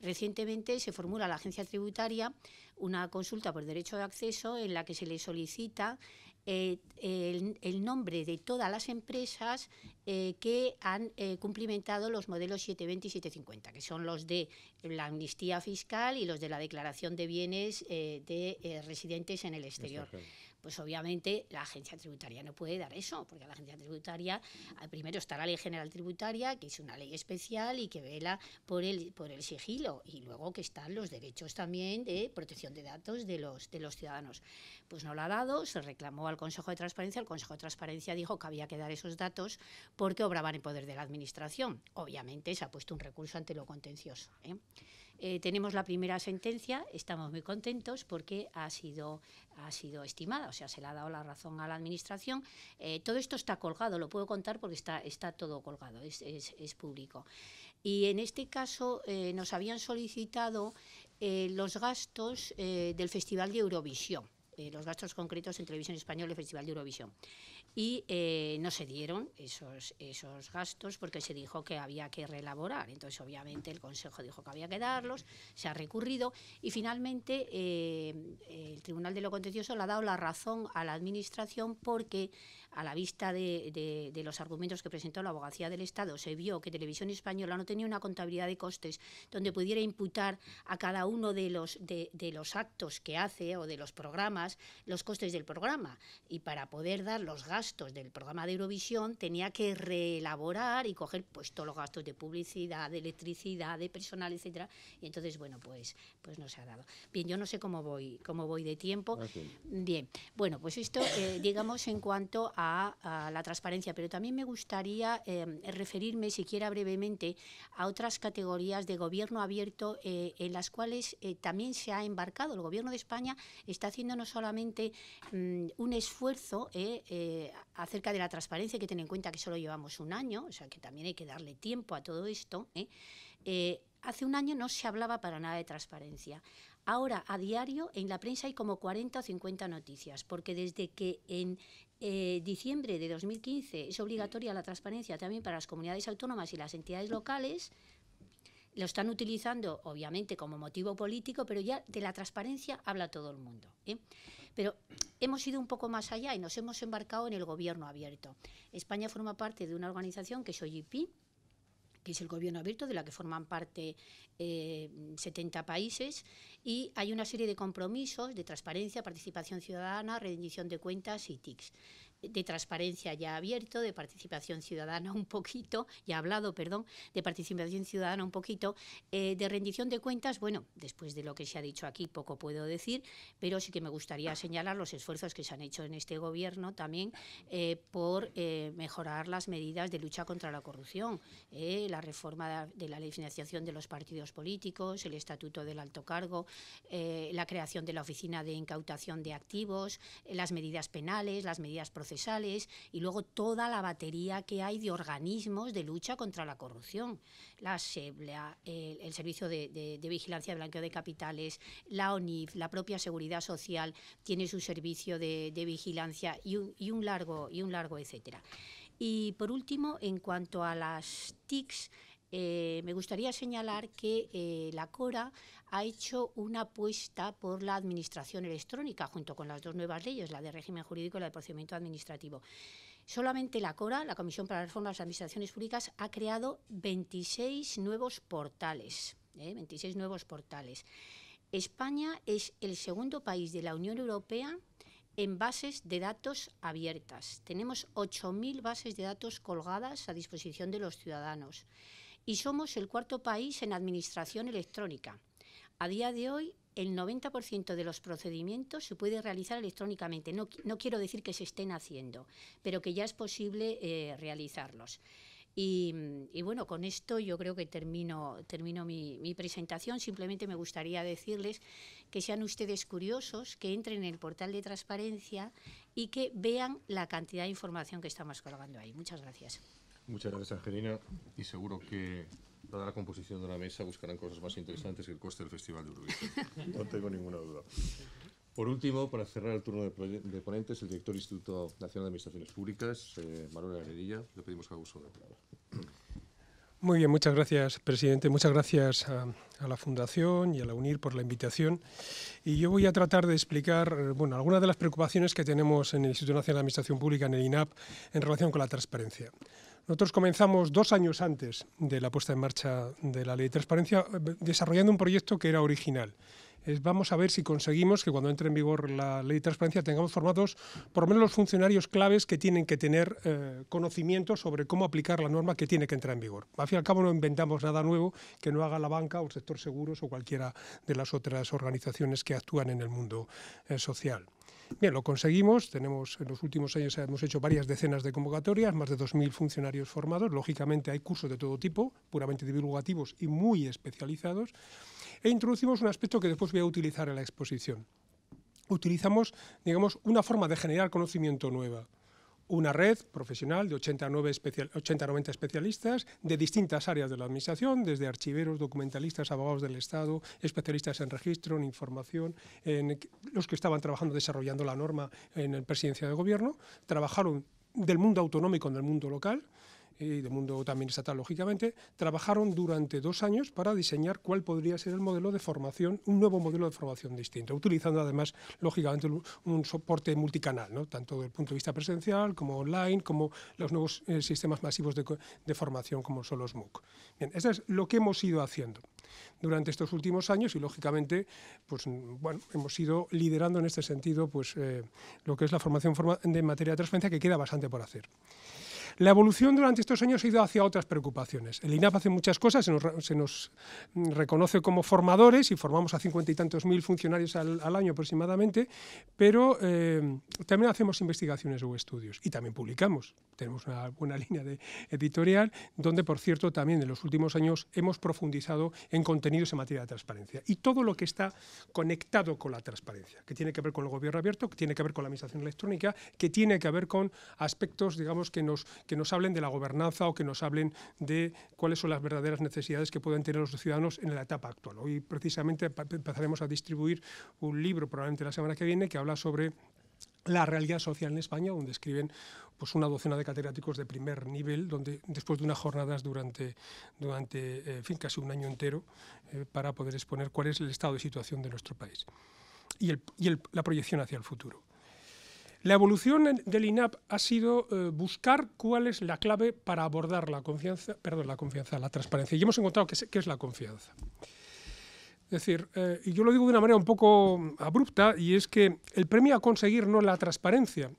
Recientemente se formula a la Agencia Tributaria una consulta por derecho de acceso en la que se le solicita el nombre de todas las empresas que han cumplimentado los modelos 720 y 750, que son los de la amnistía fiscal y los de la declaración de bienes de residentes en el exterior. Pues obviamente la Agencia Tributaria no puede dar eso, porque la Agencia Tributaria, primero está la Ley General Tributaria, que es una ley especial y que vela por el sigilo, y luego que están los derechos también de protección de datos de los ciudadanos. Pues no lo ha dado, se reclamó al Consejo de Transparencia, el Consejo de Transparencia dijo que había que dar esos datos porque obraban en poder de la Administración. Obviamente se ha puesto un recurso ante lo contencioso. Tenemos la primera sentencia, estamos muy contentos porque ha sido estimada, o sea, se le ha dado la razón a la Administración. Todo esto está colgado, lo puedo contar porque está todo colgado, es público. Y en este caso nos habían solicitado los gastos del Festival de Eurovisión, los gastos concretos en Televisión Española y Festival de Eurovisión. Y no se dieron esos gastos porque se dijo que había que reelaborar. Entonces, obviamente, el Consejo dijo que había que darlos, se ha recurrido y finalmente el Tribunal de lo Contencioso le ha dado la razón a la Administración porque, a la vista de los argumentos que presentó la Abogacía del Estado, se vio que Televisión Española no tenía una contabilidad de costes donde pudiera imputar a cada uno de los actos que hace o de los programas los costes del programa, y para poder dar los gastos del programa de Eurovisión tenía que reelaborar y coger pues todos los gastos de publicidad, de electricidad, de personal, etcétera, y entonces bueno, pues no se ha dado. Bien, yo no sé cómo voy de tiempo. Bien, bueno, pues esto digamos en cuanto a la transparencia, pero también me gustaría referirme siquiera brevemente a otras categorías de gobierno abierto en las cuales también se ha embarcado. El Gobierno de España está haciendo no solamente un esfuerzo acerca de la transparencia, hay que tener en cuenta que solo llevamos un año, o sea que también hay que darle tiempo a todo esto. Hace un año no se hablaba para nada de transparencia. Ahora, a diario, en la prensa hay como 40 o 50 noticias, porque desde que en diciembre de 2015 es obligatoria la transparencia también para las comunidades autónomas y las entidades locales, lo están utilizando, obviamente, como motivo político, pero ya de la transparencia habla todo el mundo. Pero hemos ido un poco más allá y nos hemos embarcado en el gobierno abierto. España forma parte de una organización que es OGP, que es el gobierno abierto, de la que forman parte 70 países, y hay una serie de compromisos de transparencia, participación ciudadana, rendición de cuentas y TICs. de transparencia ya abierto, de participación ciudadana un poquito, ya hablado, perdón, de participación ciudadana un poquito, de rendición de cuentas, bueno, después de lo que se ha dicho aquí poco puedo decir, pero sí que me gustaría señalar los esfuerzos que se han hecho en este gobierno también por mejorar las medidas de lucha contra la corrupción, la reforma de la ley de financiación de los partidos políticos, el estatuto del alto cargo, la creación de la oficina de incautación de activos, las medidas penales, las medidas procesales y luego toda la batería que hay de organismos de lucha contra la corrupción. El Servicio de Vigilancia de Blanqueo de Capitales, la ONIF, la propia Seguridad Social tiene su servicio de vigilancia y un largo etcétera. Y por último, en cuanto a las TICs, me gustaría señalar que la CORA ha hecho una apuesta por la administración electrónica, junto con las dos nuevas leyes, la de régimen jurídico y la de procedimiento administrativo. Solamente la CORA, la Comisión para la Reforma de las Administraciones Públicas, ha creado 26 nuevos portales. 26 nuevos portales. España es el segundo país de la Unión Europea en bases de datos abiertas. Tenemos 8.000 bases de datos colgadas a disposición de los ciudadanos. Y somos el cuarto país en administración electrónica. A día de hoy, el 90% de los procedimientos se puede realizar electrónicamente. No quiero decir que se estén haciendo, pero que ya es posible realizarlos. Y bueno, con esto yo creo que termino mi presentación. Simplemente me gustaría decirles que sean ustedes curiosos, que entren en el portal de transparencia y que vean la cantidad de información que estamos colgando ahí. Muchas gracias. Muchas gracias, Angelina, y seguro que, dada la composición de la mesa, buscarán cosas más interesantes que el coste del Festival de Eurovisión. No tengo ninguna duda. Por último, para cerrar el turno de ponentes, el director del Instituto Nacional de Administraciones Públicas, Manuel Heredilla, le pedimos que haga uso de la palabra. Muy bien, muchas gracias, presidente. Muchas gracias a la Fundación y a la UNIR por la invitación. Y yo voy a tratar de explicar algunas de las preocupaciones que tenemos en el Instituto Nacional de Administración Pública, en el INAP, en relación con la transparencia. Nosotros comenzamos 2 años antes de la puesta en marcha de la Ley de Transparencia desarrollando un proyecto que era original. Vamos a ver si conseguimos que cuando entre en vigor la Ley de Transparencia tengamos formados por lo menos los funcionarios claves que tienen que tener conocimiento sobre cómo aplicar la norma que tiene que entrar en vigor. Al fin y al cabo no inventamos nada nuevo que no haga la banca o el sector seguros o cualquiera de las otras organizaciones que actúan en el mundo social. Bien, lo conseguimos. En los últimos años hemos hecho varias decenas de convocatorias, más de 2.000 funcionarios formados. Lógicamente hay cursos de todo tipo, puramente divulgativos y muy especializados. E introducimos un aspecto que después voy a utilizar en la exposición. Utilizamos, digamos, una forma de generar conocimiento nueva. Una red profesional de 80-90 especialistas de distintas áreas de la administración, desde archiveros, documentalistas, abogados del Estado, especialistas en registro, en información, los que estaban trabajando desarrollando la norma en la presidencia de gobierno, trabajaron del mundo autonómico en el mundo local, y del mundo también estatal, lógicamente, trabajaron durante 2 años para diseñar cuál podría ser el modelo de formación, un nuevo modelo de formación distinto, utilizando además, lógicamente, un soporte multicanal, ¿no? Tanto desde el punto de vista presencial como online, como los nuevos sistemas masivos de formación como son los MOOC. Bien, eso es lo que hemos ido haciendo durante estos últimos años y, lógicamente, pues, hemos ido liderando en este sentido lo que es la formación de materia de transparencia, que queda bastante por hacer. La evolución durante estos años ha ido hacia otras preocupaciones. El INAP hace muchas cosas, se nos reconoce como formadores y formamos a 50 y tantos mil funcionarios al año aproximadamente, pero también hacemos investigaciones o estudios y también publicamos. Tenemos una buena línea de editorial donde, por cierto, también en los últimos años hemos profundizado en contenidos en materia de transparencia y todo lo que está conectado con la transparencia, que tiene que ver con el gobierno abierto, que tiene que ver con la administración electrónica, que tiene que ver con aspectos, digamos, que nos hablen de la gobernanza o que nos hablen de cuáles son las verdaderas necesidades que pueden tener los ciudadanos en la etapa actual. Hoy precisamente empezaremos a distribuir un libro, probablemente la semana que viene, que habla sobre la realidad social en España, donde escriben pues, una docena de catedráticos de primer nivel, donde después de unas jornadas durante casi un año entero, para poder exponer cuál es el estado de situación de nuestro país y la proyección hacia el futuro. La evolución del INAP ha sido buscar cuál es la clave para abordar la transparencia. Y hemos encontrado qué es la confianza. Es decir, y yo lo digo de una manera un poco abrupta, y es que el premio a conseguir no es la transparencia.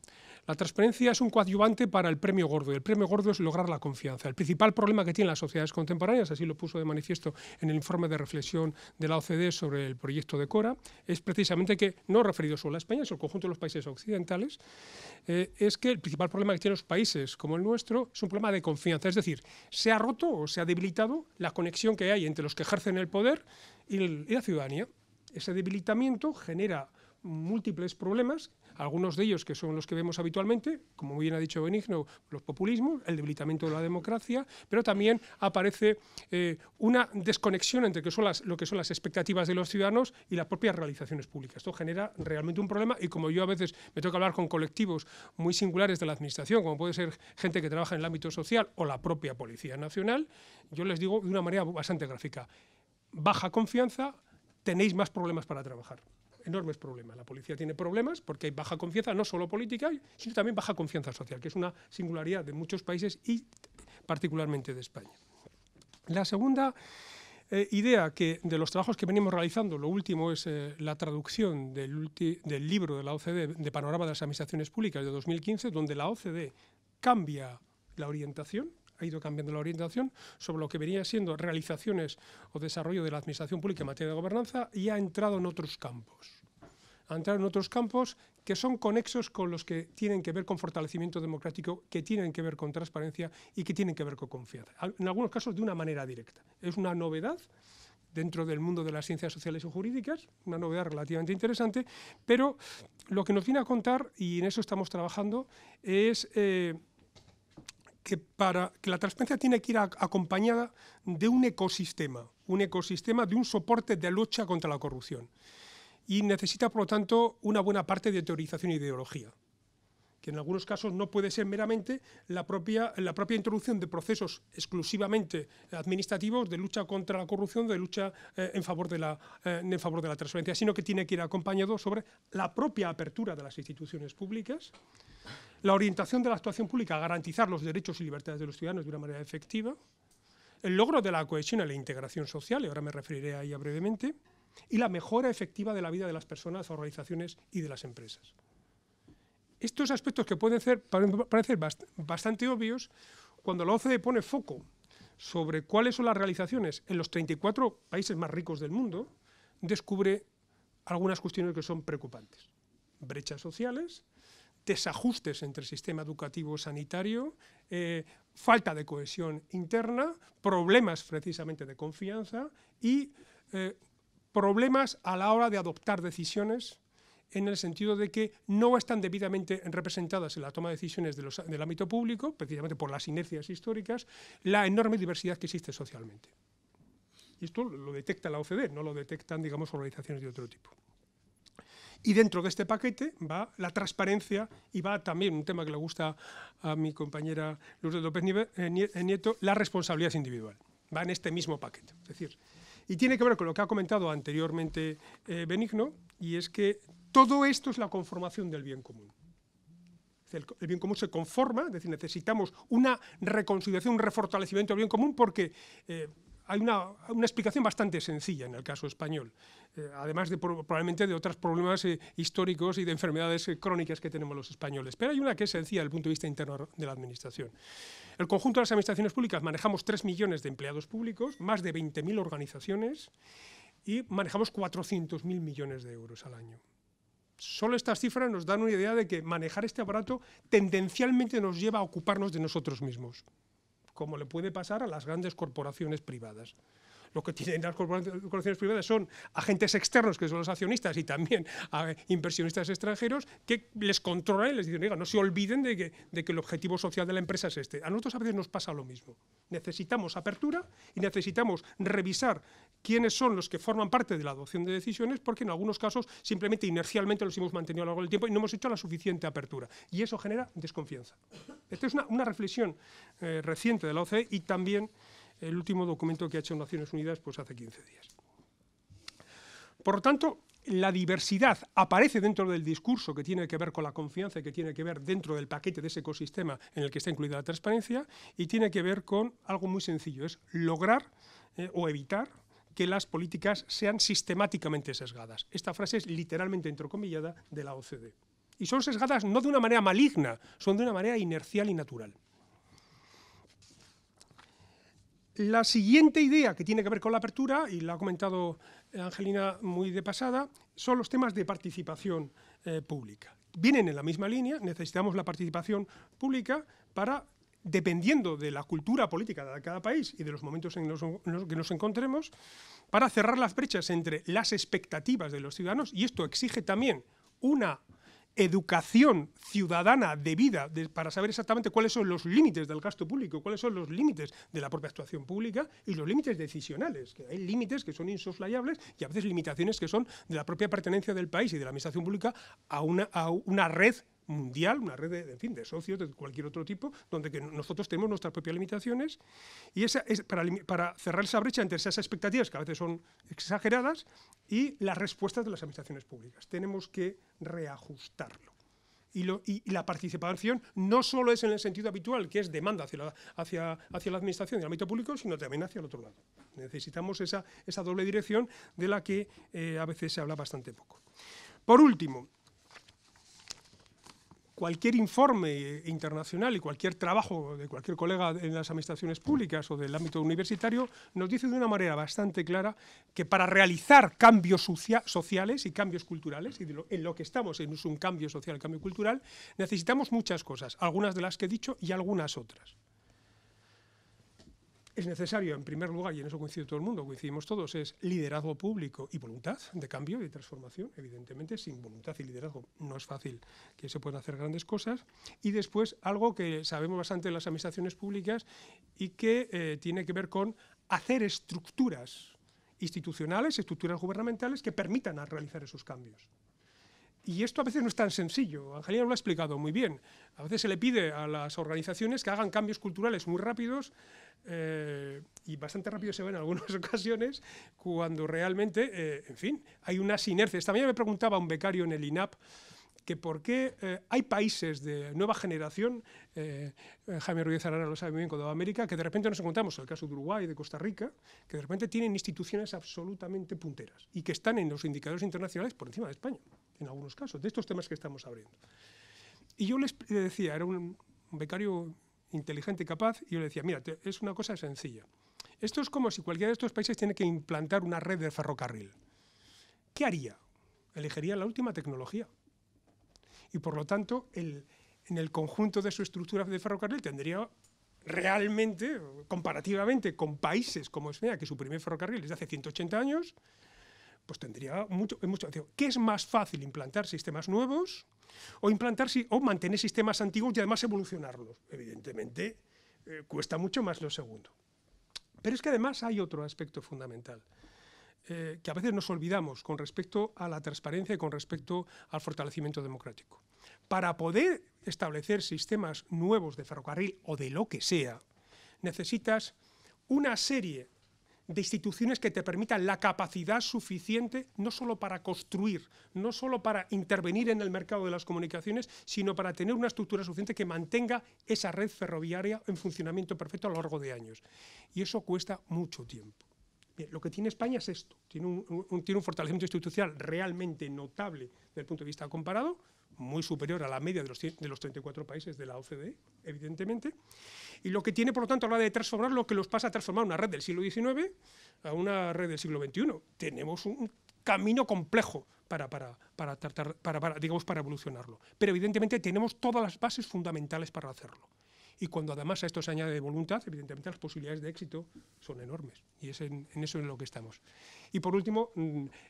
La transparencia es un coadyuvante para el premio gordo. El premio gordo es lograr la confianza. El principal problema que tienen las sociedades contemporáneas, así lo puso de manifiesto en el informe de reflexión de la OCDE sobre el proyecto de Cora, es precisamente que, no referido solo a España, sino al conjunto de los países occidentales, es que el principal problema que tienen los países como el nuestro es un problema de confianza. Es decir, se ha roto o se ha debilitado la conexión que hay entre los que ejercen el poder y la ciudadanía. Ese debilitamiento genera múltiples problemas, algunos de ellos que son los que vemos habitualmente, como muy bien ha dicho Benigno, los populismos, el debilitamiento de la democracia, pero también aparece una desconexión entre lo que son las expectativas de los ciudadanos y las propias realizaciones públicas. Esto genera realmente un problema y como yo a veces me toca hablar con colectivos muy singulares de la administración, como puede ser gente que trabaja en el ámbito social o la propia Policía Nacional, yo les digo de una manera bastante gráfica, baja confianza, tenéis más problemas para trabajar. Enormes problemas. La policía tiene problemas porque hay baja confianza, no solo política, sino también baja confianza social, que es una singularidad de muchos países y particularmente de España. La segunda idea que de los trabajos que venimos realizando, lo último es la traducción del libro de la OCDE de Panorama de las Administraciones Públicas de 2015, donde la OCDE cambia la orientación, ha ido cambiando la orientación sobre lo que venía siendo realizaciones o desarrollo de la administración pública en materia de gobernanza y ha entrado en otros campos. Ha entrado en otros campos que son conexos con los que tienen que ver con fortalecimiento democrático, que tienen que ver con transparencia y que tienen que ver con confianza. En algunos casos de una manera directa. Es una novedad dentro del mundo de las ciencias sociales y jurídicas, una novedad relativamente interesante, pero lo que nos viene a contar, y en eso estamos trabajando, es que la transparencia tiene que ir acompañada de un ecosistema de un soporte de lucha contra la corrupción. Y necesita, por lo tanto, una buena parte de teorización e ideología, que en algunos casos no puede ser meramente la propia introducción de procesos exclusivamente administrativos de lucha contra la corrupción, de lucha en favor de la transparencia, sino que tiene que ir acompañado sobre la propia apertura de las instituciones públicas, la orientación de la actuación pública a garantizar los derechos y libertades de los ciudadanos de una manera efectiva, el logro de la cohesión y la integración social, y ahora me referiré a ella brevemente, y la mejora efectiva de la vida de las personas, organizaciones y de las empresas. Estos aspectos que pueden parecer bastante obvios, cuando la OCDE pone foco sobre cuáles son las realizaciones en los 34 países más ricos del mundo, descubre algunas cuestiones que son preocupantes. Brechas sociales, desajustes entre el sistema educativo sanitario, falta de cohesión interna, problemas precisamente de confianza y problemas a la hora de adoptar decisiones en el sentido de que no están debidamente representadas en la toma de decisiones del ámbito público, precisamente por las inercias históricas, la enorme diversidad que existe socialmente. Y esto lo detecta la OCDE, no lo detectan, digamos, organizaciones de otro tipo. Y dentro de este paquete va la transparencia y va también, un tema que le gusta a mi compañera Lourdes López Nieto, la responsabilidad individual. Va en este mismo paquete. Es decir, y tiene que ver con lo que ha comentado anteriormente Benigno, y es que todo esto es la conformación del bien común. El bien común se conforma, es decir, necesitamos una reconciliación, un refortalecimiento del bien común porque hay una explicación bastante sencilla en el caso español, además de probablemente de otros problemas históricos y de enfermedades crónicas que tenemos los españoles. Pero hay una que es sencilla desde el punto de vista interno de la administración. El conjunto de las administraciones públicas manejamos 3 millones de empleados públicos, más de 20.000 organizaciones y manejamos 400.000 millones de euros al año. Solo estas cifras nos dan una idea de que manejar este aparato tendencialmente nos lleva a ocuparnos de nosotros mismos, como le puede pasar a las grandes corporaciones privadas. Lo que tienen las corporaciones privadas son agentes externos, que son los accionistas, y también a inversionistas extranjeros, que les controlan y les dicen, oiga, no se olviden de que el objetivo social de la empresa es este. A nosotros a veces nos pasa lo mismo. Necesitamos apertura y necesitamos revisar quiénes son los que forman parte de la adopción de decisiones, porque en algunos casos simplemente inercialmente los hemos mantenido a lo largo del tiempo y no hemos hecho la suficiente apertura. Y eso genera desconfianza. Esta es una reflexión reciente de la OCDE y también el último documento que ha hecho Naciones Unidas pues hace 15 días. Por lo tanto, la diversidad aparece dentro del discurso que tiene que ver con la confianza y que tiene que ver dentro del paquete de ese ecosistema en el que está incluida la transparencia y tiene que ver con algo muy sencillo, es lograr o evitar que las políticas sean sistemáticamente sesgadas. Esta frase es literalmente entrecomillada de la OCDE. Y son sesgadas no de una manera maligna, son de una manera inercial y natural. La siguiente idea que tiene que ver con la apertura, y la ha comentado Angelina muy de pasada, son los temas de participación pública. Vienen en la misma línea, necesitamos la participación pública para, dependiendo de la cultura política de cada país y de los momentos en los que nos encontremos, para cerrar las brechas entre las expectativas de los ciudadanos, y esto exige también una educación ciudadana debida para saber exactamente cuáles son los límites del gasto público, cuáles son los límites de la propia actuación pública y los límites decisionales, que hay límites que son insoslayables y a veces limitaciones que son de la propia pertenencia del país y de la administración pública a una red mundial, una red de socios de cualquier otro tipo, donde que nosotros tenemos nuestras propias limitaciones, y esa es para cerrar esa brecha entre esas expectativas, que a veces son exageradas, y las respuestas de las administraciones públicas. Tenemos que reajustarlo. Y la participación no solo es en el sentido habitual, que es demanda hacia la administración y el ámbito público, sino también hacia el otro lado. Necesitamos esa doble dirección de la que a veces se habla bastante poco. Por último, cualquier informe internacional y cualquier trabajo de cualquier colega en las administraciones públicas o del ámbito universitario nos dice de una manera bastante clara que para realizar cambios sociales y cambios culturales, y en lo que estamos es un cambio social, cambio cultural, necesitamos muchas cosas, algunas de las que he dicho y algunas otras. Es necesario, en primer lugar, y en eso coincide todo el mundo, coincidimos todos, es liderazgo público y voluntad de cambio y de transformación. Evidentemente, sin voluntad y liderazgo no es fácil que se puedan hacer grandes cosas. Y después, algo que sabemos bastante en las administraciones públicas y que tiene que ver con hacer estructuras institucionales, estructuras gubernamentales que permitan realizar esos cambios. Y esto a veces no es tan sencillo. Angelina lo ha explicado muy bien. A veces se le pide a las organizaciones que hagan cambios culturales muy rápidos y bastante rápido se ven en algunas ocasiones cuando realmente, en fin, hay unas inercias. También me preguntaba un becario en el INAP que por qué hay países de nueva generación, Jaime Rodríguez Arana lo sabe muy bien cuando va a América, que de repente nos encontramos, el caso de Uruguay, de Costa Rica, que de repente tienen instituciones absolutamente punteras y que están en los indicadores internacionales por encima de España, en algunos casos, de estos temas que estamos abriendo. Y yo les decía, era un becario inteligente y capaz, y yo le decía, mira, es una cosa sencilla. Esto es como si cualquiera de estos países tiene que implantar una red de ferrocarril. ¿Qué haría? Elegiría la última tecnología. Y por lo tanto, en el conjunto de su estructura de ferrocarril tendría realmente, comparativamente con países como España, que su primer ferrocarril es de hace 180 años, pues tendría mucho. ¿Qué es más fácil, implantar sistemas nuevos o mantener sistemas antiguos y además evolucionarlos? Evidentemente, cuesta mucho más lo segundo. Pero es que además hay otro aspecto fundamental, que a veces nos olvidamos con respecto a la transparencia y con respecto al fortalecimiento democrático. Para poder establecer sistemas nuevos de ferrocarril o de lo que sea, necesitas una serie de instituciones que te permitan la capacidad suficiente no solo para construir, no solo para intervenir en el mercado de las comunicaciones, sino para tener una estructura suficiente que mantenga esa red ferroviaria en funcionamiento perfecto a lo largo de años. Y eso cuesta mucho tiempo. Bien, lo que tiene España es esto, tiene un fortalecimiento institucional realmente notable desde el punto de vista comparado, muy superior a la media de los 34 países de la OCDE, evidentemente, y lo que tiene, por lo tanto, a la hora de transformar, lo que los pasa a transformar una red del siglo XIX a una red del siglo XXI. Tenemos un camino complejo para evolucionarlo, pero evidentemente tenemos todas las bases fundamentales para hacerlo. Y cuando además a esto se añade voluntad, evidentemente las posibilidades de éxito son enormes. Y es en eso en lo que estamos. Y por último,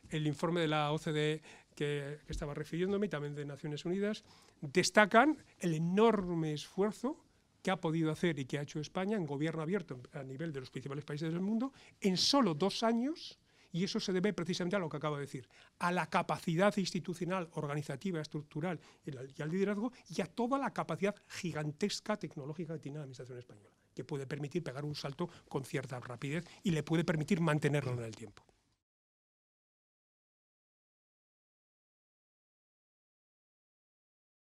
el informe de la OCDE que estaba refiriéndome, y también de Naciones Unidas, destacan el enorme esfuerzo que ha podido hacer y que ha hecho España en gobierno abierto a nivel de los principales países del mundo en solo 2 años. Y eso se debe precisamente a lo que acabo de decir, a la capacidad institucional, organizativa, estructural y al liderazgo, y a toda la capacidad gigantesca tecnológica que tiene la administración española, que puede permitir pegar un salto con cierta rapidez y le puede permitir mantenerlo en el tiempo.